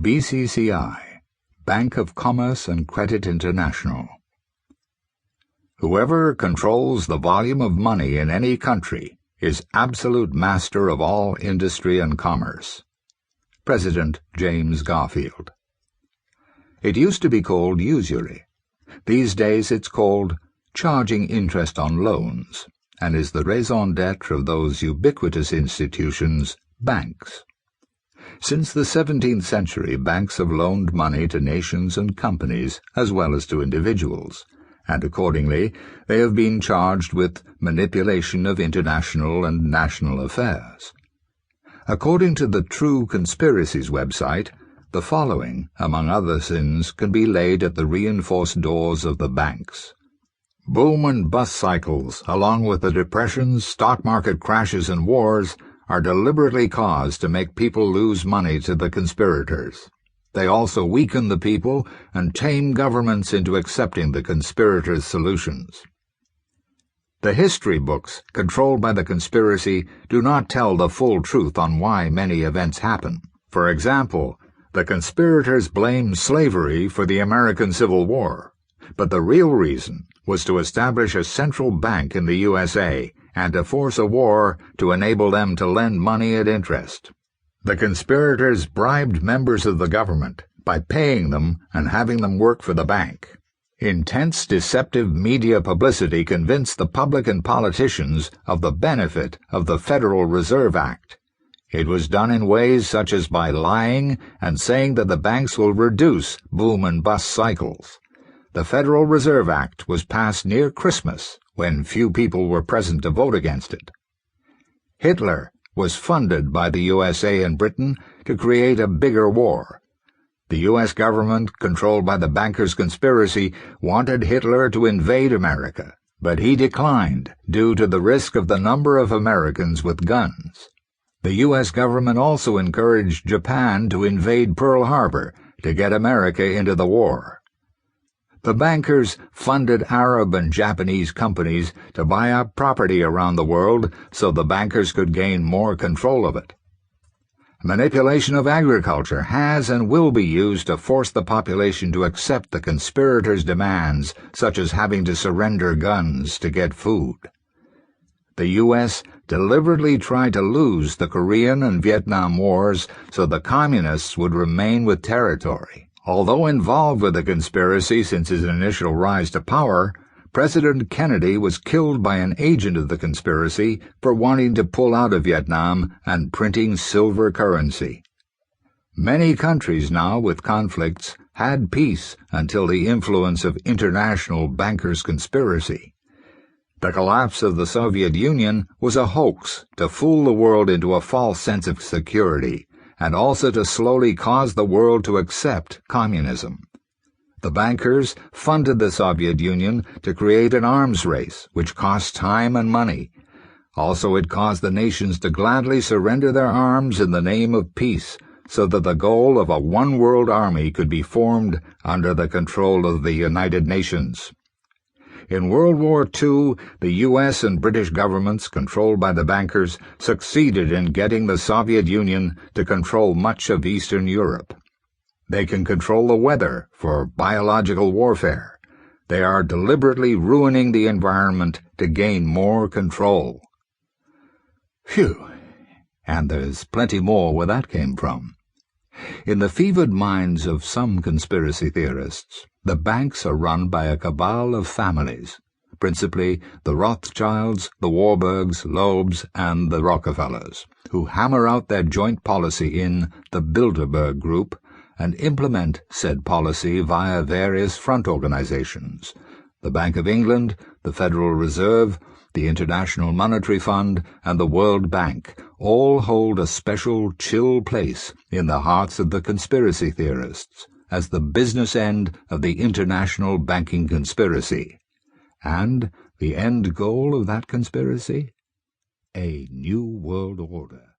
BCCI, Bank of Commerce and Credit International. Whoever controls the volume of money in any country is absolute master of all industry and commerce. President James Garfield. It used to be called usury. These days it's called charging interest on loans, and is the raison d'etre of those ubiquitous institutions, banks. Since the 17th century, banks have loaned money to nations and companies as well as to individuals, and accordingly they have been charged with manipulation of international and national affairs. According to the True Conspiracies website, the following, among other sins, can be laid at the reinforced doors of the banks. Boom and bust cycles, along with the depressions, stock market crashes, and wars, are deliberately caused to make people lose money to the conspirators. They also weaken the people and tame governments into accepting the conspirators' solutions. The history books controlled by the conspiracy do not tell the full truth on why many events happen. For example, the conspirators blame slavery for the American Civil War, but the real reason was to establish a central bank in the USA and to force a war to enable them to lend money at interest. The conspirators bribed members of the government by paying them and having them work for the bank. Intense, deceptive media publicity convinced the public and politicians of the benefit of the Federal Reserve Act. It was done in ways such as by lying and saying that the banks will reduce boom and bust cycles. The Federal Reserve Act was passed near Christmas, when few people were present to vote against it. Hitler was funded by the USA and Britain to create a bigger war. The U.S. government, controlled by the bankers' conspiracy, wanted Hitler to invade America, but he declined due to the risk of the number of Americans with guns. The U.S. government also encouraged Japan to invade Pearl Harbor to get America into the war. The bankers funded Arab and Japanese companies to buy up property around the world so the bankers could gain more control of it. Manipulation of agriculture has and will be used to force the population to accept the conspirators' demands, such as having to surrender guns to get food. The U.S. deliberately tried to lose the Korean and Vietnam wars so the communists would remain with territory. Although involved with the conspiracy since his initial rise to power, President Kennedy was killed by an agent of the conspiracy for wanting to pull out of Vietnam and printing silver currency. Many countries now with conflicts had peace until the influence of international bankers' conspiracy. The collapse of the Soviet Union was a hoax to fool the world into a false sense of security, and also to slowly cause the world to accept communism. The bankers funded the Soviet Union to create an arms race, which cost time and money. Also, it caused the nations to gladly surrender their arms in the name of peace, so that the goal of a one-world army could be formed under the control of the United Nations. In World War II, the U.S. and British governments, controlled by the bankers, succeeded in getting the Soviet Union to control much of Eastern Europe. They can control the weather for biological warfare. They are deliberately ruining the environment to gain more control. Phew! And there's plenty more where that came from. In the fevered minds of some conspiracy theorists, the banks are run by a cabal of families, principally the Rothschilds, the Warburgs, Loebs, and the Rockefellers, who hammer out their joint policy in the Bilderberg Group and implement said policy via various front organizations, the Bank of England, the Federal Reserve, the International Monetary Fund, and the World Bank all hold a special chill place in the hearts of the conspiracy theorists as the business end of the international banking conspiracy. And the end goal of that conspiracy? A new world order.